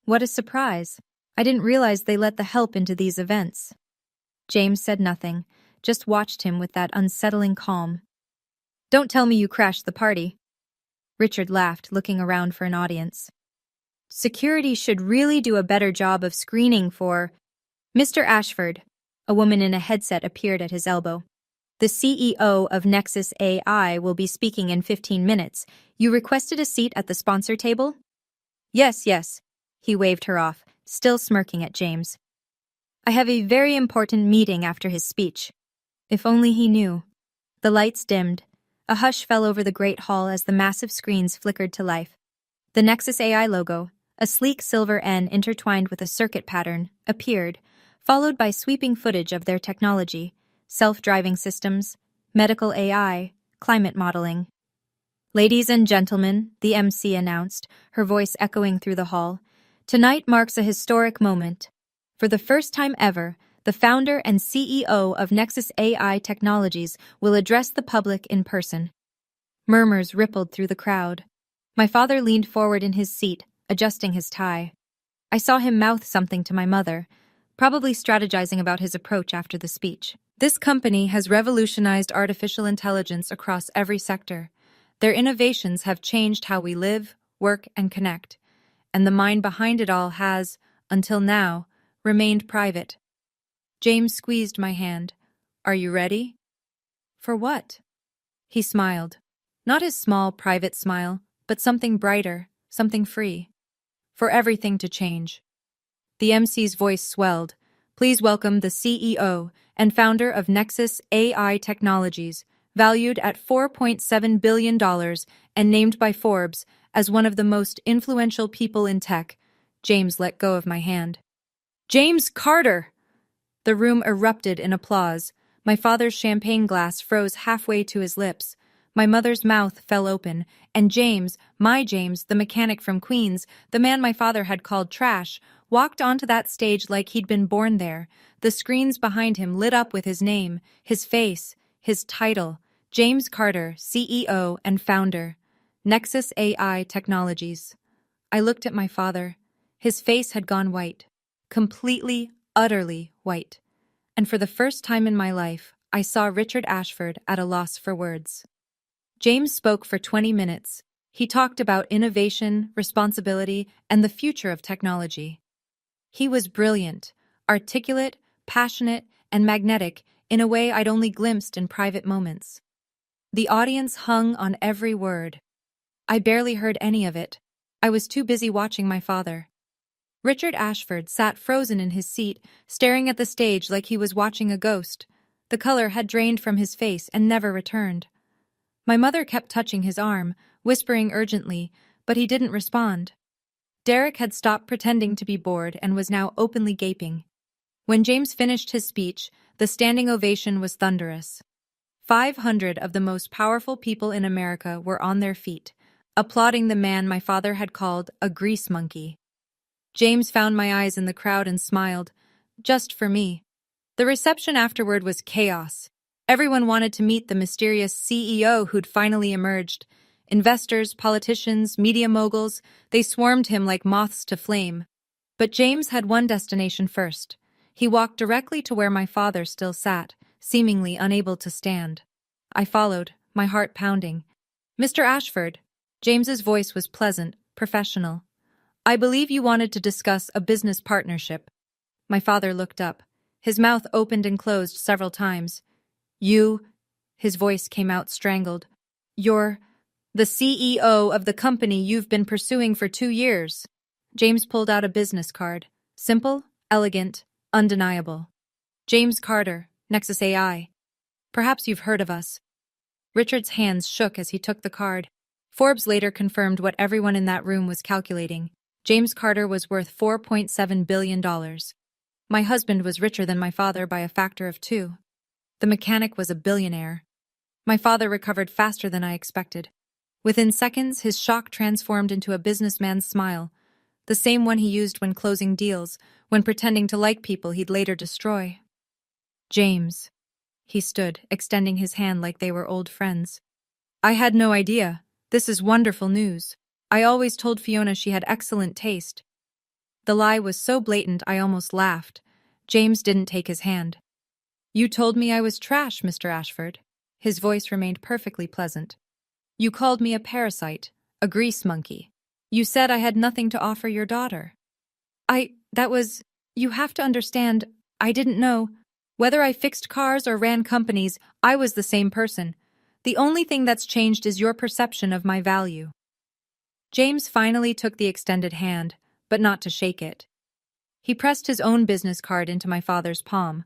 What a surprise. I didn't realize they let the help into these events. James said nothing, just watched him with that unsettling calm. "Don't tell me you crashed the party." Richard laughed, looking around for an audience. "Security should really do a better job of screening for—" "Mr. Ashford," a woman in a headset appeared at his elbow. "The CEO of Nexus AI will be speaking in 15 minutes. You requested a seat at the sponsor table?" Yes. He waved her off, still smirking at James. "I have a very important meeting after his speech." If only he knew. The lights dimmed. A hush fell over the great hall as the massive screens flickered to life. The Nexus AI logo, a sleek silver N intertwined with a circuit pattern, appeared, followed by sweeping footage of their technology, self-driving systems, medical AI, climate modeling. "Ladies and gentlemen," the MC announced, her voice echoing through the hall, "tonight marks a historic moment. For the first time ever, the founder and CEO of Nexus AI Technologies will address the public in person." Murmurs rippled through the crowd. My father leaned forward in his seat, adjusting his tie. I saw him mouth something to my mother, probably strategizing about his approach after the speech. "This company has revolutionized artificial intelligence across every sector. Their innovations have changed how we live, work, and connect. And the mind behind it all has, until now, remained private." James squeezed my hand. "Are you ready?" "For what?" He smiled. Not his small, private smile, but something brighter, something free. "For everything to change." The MC's voice swelled. "Please welcome the CEO and founder of Nexus AI Technologies, valued at $4.7 billion and named by Forbes as one of the most influential people in tech." James let go of my hand. "James Carter!" The room erupted in applause. My father's champagne glass froze halfway to his lips. My mother's mouth fell open, and James, my James, the mechanic from Queens, the man my father had called trash, walked onto that stage like he'd been born there. The screens behind him lit up with his name, his face, his title, James Carter, CEO and founder, Nexus AI Technologies. I looked at my father. His face had gone white, completely, utterly white. And for the first time in my life, I saw Richard Ashford at a loss for words. James spoke for 20 minutes. He talked about innovation, responsibility, and the future of technology. He was brilliant, articulate, passionate, and magnetic in a way I'd only glimpsed in private moments. The audience hung on every word. I barely heard any of it. I was too busy watching my father. Richard Ashford sat frozen in his seat, staring at the stage like he was watching a ghost. The color had drained from his face and never returned. My mother kept touching his arm, whispering urgently, but he didn't respond. Derek had stopped pretending to be bored and was now openly gaping. When James finished his speech, the standing ovation was thunderous. 500 of the most powerful people in America were on their feet, applauding the man my father had called a grease monkey. James found my eyes in the crowd and smiled. Just for me. The reception afterward was chaos. Everyone wanted to meet the mysterious CEO who'd finally emerged. Investors, politicians, media moguls, they swarmed him like moths to flame. But James had one destination first. He walked directly to where my father still sat, seemingly unable to stand. I followed, my heart pounding. "Mr. Ashford." James's voice was pleasant, professional. "I believe you wanted to discuss a business partnership." My father looked up. His mouth opened and closed several times. "You," his voice came out strangled, "you're the CEO of the company you've been pursuing for 2 years." James pulled out a business card. Simple, elegant, undeniable. "James Carter, Nexus AI. Perhaps you've heard of us." Richard's hands shook as he took the card. Forbes later confirmed what everyone in that room was calculating. James Carter was worth $4.7 billion. My husband was richer than my father by a factor of 2. The mechanic was a billionaire. My father recovered faster than I expected. Within seconds, his shock transformed into a businessman's smile, the same one he used when closing deals, when pretending to like people he'd later destroy. "James." He stood, extending his hand like they were old friends. "I had no idea. This is wonderful news. I always told Fiona she had excellent taste." The lie was so blatant I almost laughed. James didn't take his hand. "You told me I was trash, Mr. Ashford." His voice remained perfectly pleasant. "You called me a parasite, a grease monkey. You said I had nothing to offer your daughter." You have to understand, I didn't know. Whether I fixed cars or ran companies, I was the same person. The only thing that's changed is your perception of my value." James finally took the extended hand, but not to shake it. He pressed his own business card into my father's palm.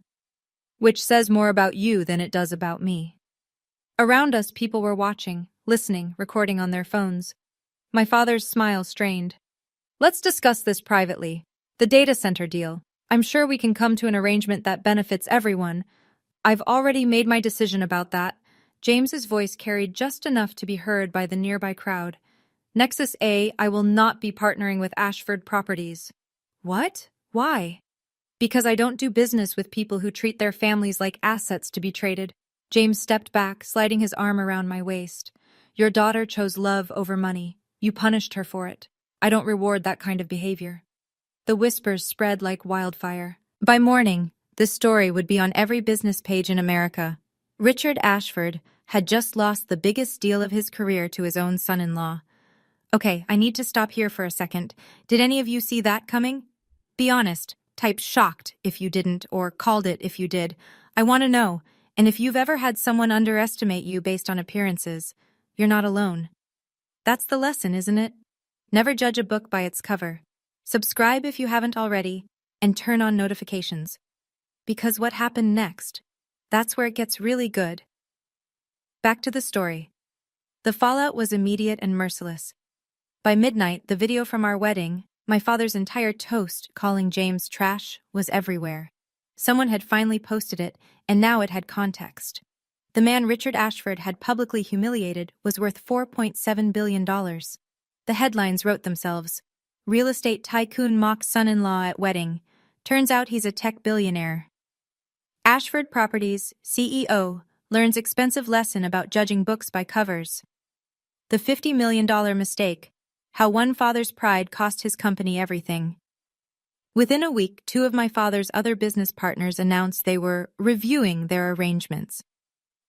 "Which says more about you than it does about me." Around us, people were watching, listening, recording on their phones. My father's smile strained. "Let's discuss this privately. The data center deal. I'm sure we can come to an arrangement that benefits everyone. I've already made my decision about that." James's voice carried just enough to be heard by the nearby crowd. "Nexus A, I will not be partnering with Ashford Properties." "What? Why?" "Because I don't do business with people who treat their families like assets to be traded." James stepped back, sliding his arm around my waist. "Your daughter chose love over money. You punished her for it. I don't reward that kind of behavior." The whispers spread like wildfire. By morning, this story would be on every business page in America. Richard Ashford had just lost the biggest deal of his career to his own son-in-law. Okay, I need to stop here for a second. Did any of you see that coming? Be honest. Type shocked if you didn't, or called it if you did. I want to know. And if you've ever had someone underestimate you based on appearances, you're not alone. That's the lesson, isn't it? Never judge a book by its cover. Subscribe if you haven't already, and turn on notifications. Because what happened next? That's where it gets really good. Back to the story. The fallout was immediate and merciless. By midnight, the video from our wedding, my father's entire toast calling James trash, was everywhere. Someone had finally posted it, and now it had context. The man Richard Ashford had publicly humiliated was worth $4.7 billion. The headlines wrote themselves. Real estate tycoon mocks son-in-law at wedding. Turns out he's a tech billionaire. Ashford Properties, CEO, learns expensive lesson about judging books by covers. The $50 million mistake. How one father's pride cost his company everything. Within a week, 2 of my father's other business partners announced they were reviewing their arrangements.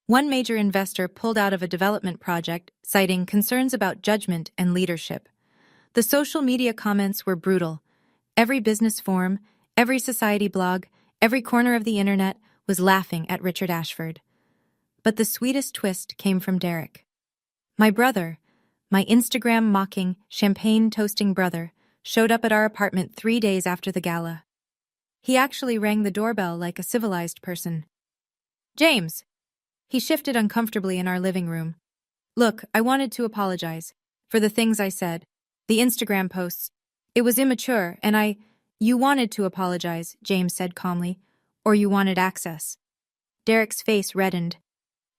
One major investor pulled out of a development project, citing concerns about judgment and leadership. The social media comments were brutal. Every business forum, every society blog, every corner of the internet was laughing at Richard Ashford. But the sweetest twist came from Derek. My brother, my Instagram-mocking, champagne-toasting brother, showed up at our apartment 3 days after the gala. He actually rang the doorbell like a civilized person. "James!" He shifted uncomfortably in our living room. "Look, I wanted to apologize for the things I said, the Instagram posts. It was immature, and You wanted to apologize," James said calmly, "or you wanted access." Derek's face reddened.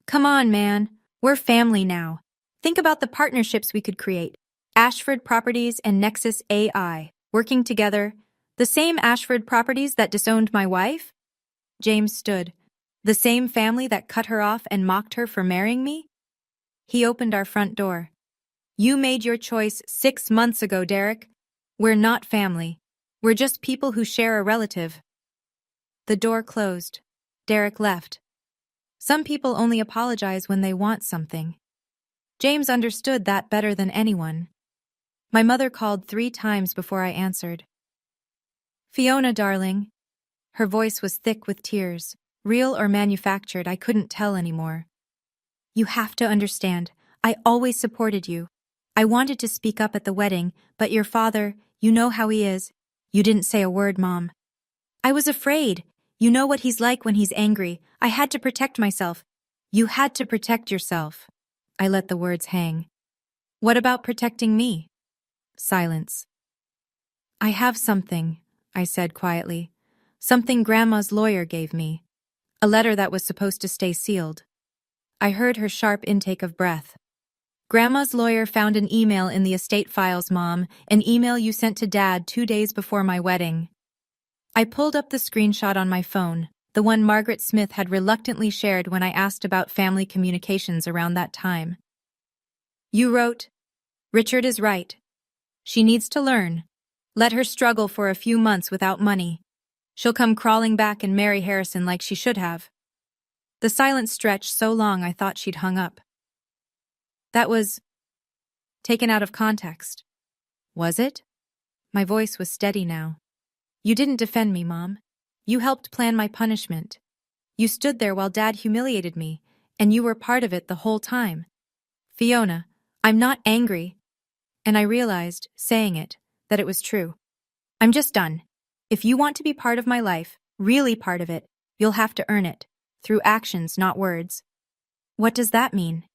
"Come on, man. We're family now. Think about the partnerships we could create. Ashford Properties and Nexus AI, working together. The same Ashford Properties that disowned my wife?" James stood. "The same family that cut her off and mocked her for marrying me?" He opened our front door. "You made your choice 6 months ago, Derek. We're not family. We're just people who share a relative." The door closed. Derek left. Some people only apologize when they want something. James understood that better than anyone. My mother called 3 times before I answered. "Fiona, darling." Her voice was thick with tears. Real or manufactured, I couldn't tell anymore. "You have to understand, I always supported you. I wanted to speak up at the wedding, but your father, you know how he is." "You didn't say a word, Mom." "I was afraid. You know what he's like when he's angry. I had to protect myself." "You had to protect yourself." I let the words hang. "What about protecting me?" Silence. "I have something," I said quietly. "Something Grandma's lawyer gave me. A letter that was supposed to stay sealed." I heard her sharp intake of breath. "Grandma's lawyer found an email in the estate files, Mom, an email you sent to Dad 2 days before my wedding." I pulled up the screenshot on my phone, the one Margaret Smith had reluctantly shared when I asked about family communications around that time. "You wrote, 'Richard is right. She needs to learn. Let her struggle for a few months without money. She'll come crawling back and marry Harrison like she should have.'" The silence stretched so long I thought she'd hung up. "That was taken out of context." "Was it?" My voice was steady now. "You didn't defend me, Mom. You helped plan my punishment. You stood there while Dad humiliated me, and you were part of it the whole time. Fiona, I'm not angry." And I realized, saying it, that it was true. "I'm just done. If you want to be part of my life, really part of it, you'll have to earn it, through actions, not words." "What does that mean?"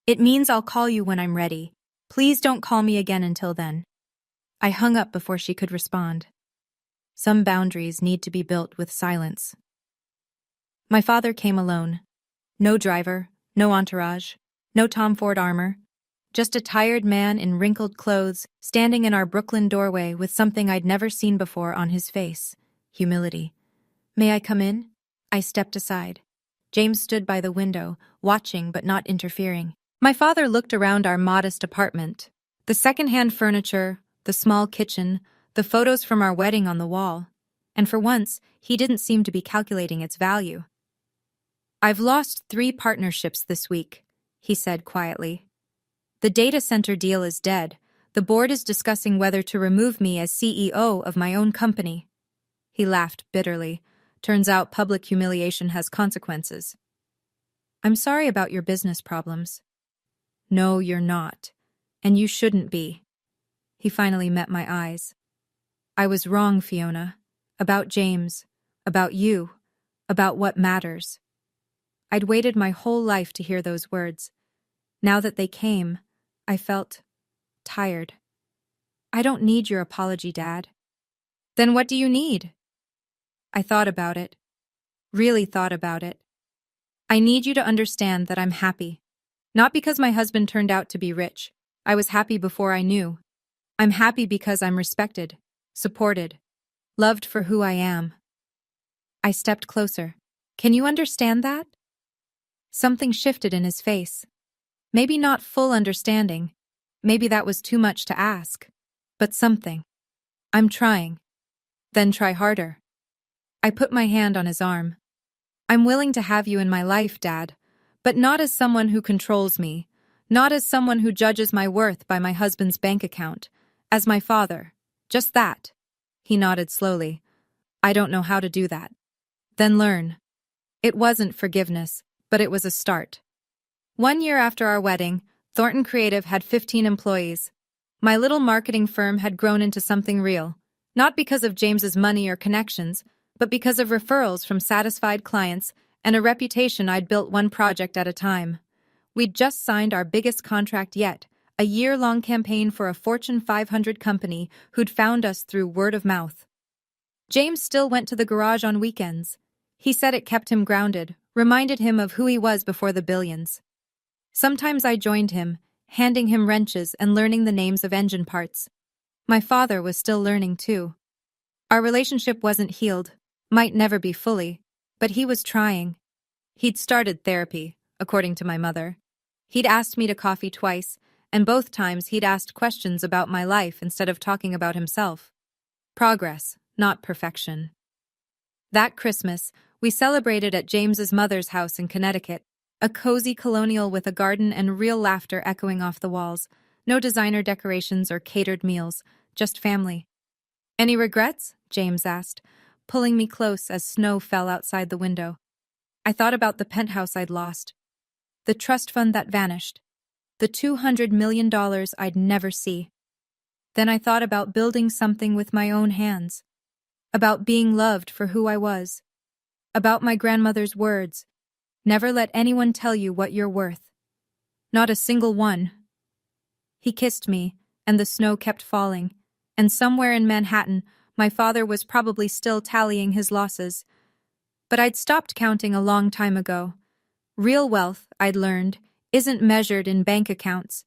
"It means I'll call you when I'm ready. Please don't call me again until then." I hung up before she could respond. Some boundaries need to be built with silence. My father came alone. No driver, no entourage, no Tom Ford armor. Just a tired man in wrinkled clothes, standing in our Brooklyn doorway with something I'd never seen before on his face: humility. "May I come in?" I stepped aside. James stood by the window, watching but not interfering. My father looked around our modest apartment. The second-hand furniture, the small kitchen, the photos from our wedding on the wall. And for once, he didn't seem to be calculating its value. "I've lost 3 partnerships this week," he said quietly. "The data center deal is dead. The board is discussing whether to remove me as CEO of my own company." He laughed bitterly. "Turns out public humiliation has consequences." "I'm sorry about your business problems." "No, you're not. And you shouldn't be." He finally met my eyes. "I was wrong, Fiona. About James. About you. About what matters." I'd waited my whole life to hear those words. Now that they came, I felt tired. "I don't need your apology, Dad." "Then what do you need?" I thought about it. Really thought about it. "I need you to understand that I'm happy. Not because my husband turned out to be rich. I was happy before I knew. I'm happy because I'm respected, supported, loved for who I am." I stepped closer. "Can you understand that?" Something shifted in his face. Maybe not full understanding. Maybe that was too much to ask. But something. "I'm trying." "Then try harder." I put my hand on his arm. "I'm willing to have you in my life, Dad, But not as someone who controls me, not as someone who judges my worth by my husband's bank account, as my father. Just that. He nodded slowly. I don't know how to do that. Then learn. It wasn't forgiveness, but it was a start. 1 year after our wedding, Thornton Creative had 15 employees. My little marketing firm had grown into something real, not because of James's money or connections, but because of referrals from satisfied clients and a reputation I'd built one project at a time. We'd just signed our biggest contract yet, a year-long campaign for a Fortune 500 company who'd found us through word of mouth. James still went to the garage on weekends. He said it kept him grounded, reminded him of who he was before the billions. Sometimes I joined him, handing him wrenches and learning the names of engine parts. My father was still learning too. Our relationship wasn't healed, might never be fully, but he was trying. He'd started therapy, according to my mother. He'd asked me to coffee twice, and both times he'd asked questions about my life instead of talking about himself. Progress, not perfection. That Christmas, we celebrated at James's mother's house in Connecticut, a cozy colonial with a garden and real laughter echoing off the walls. No designer decorations or catered meals, just family. Any regrets? James asked, pulling me close as snow fell outside the window. I thought about the penthouse I'd lost, the trust fund that vanished, the $200 million I'd never see. Then I thought about building something with my own hands, about being loved for who I was, about my grandmother's words, never let anyone tell you what you're worth. Not a single one. He kissed me, and the snow kept falling, and somewhere in Manhattan, my father was probably still tallying his losses. But I'd stopped counting a long time ago. Real wealth, I'd learned, isn't measured in bank accounts.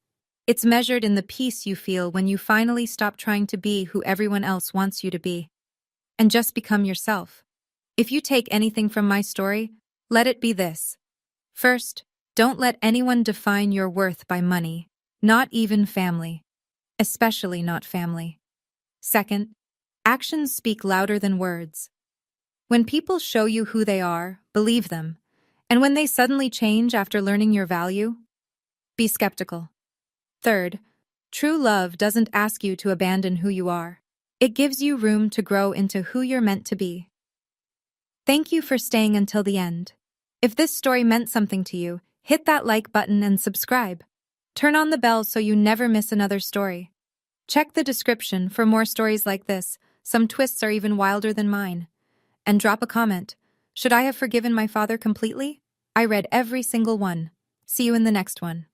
It's measured in the peace you feel when you finally stop trying to be who everyone else wants you to be, and just become yourself. If you take anything from my story, let it be this. First, don't let anyone define your worth by money, not even family. Especially not family. Second, actions speak louder than words. When people show you who they are, believe them. And when they suddenly change after learning your value, be skeptical. Third, true love doesn't ask you to abandon who you are. It gives you room to grow into who you're meant to be. Thank you for staying until the end. If this story meant something to you, hit that like button and subscribe. Turn on the bell so you never miss another story. Check the description for more stories like this. Some twists are even wilder than mine. And drop a comment. Should I have forgiven my father completely? I read every single one. See you in the next one.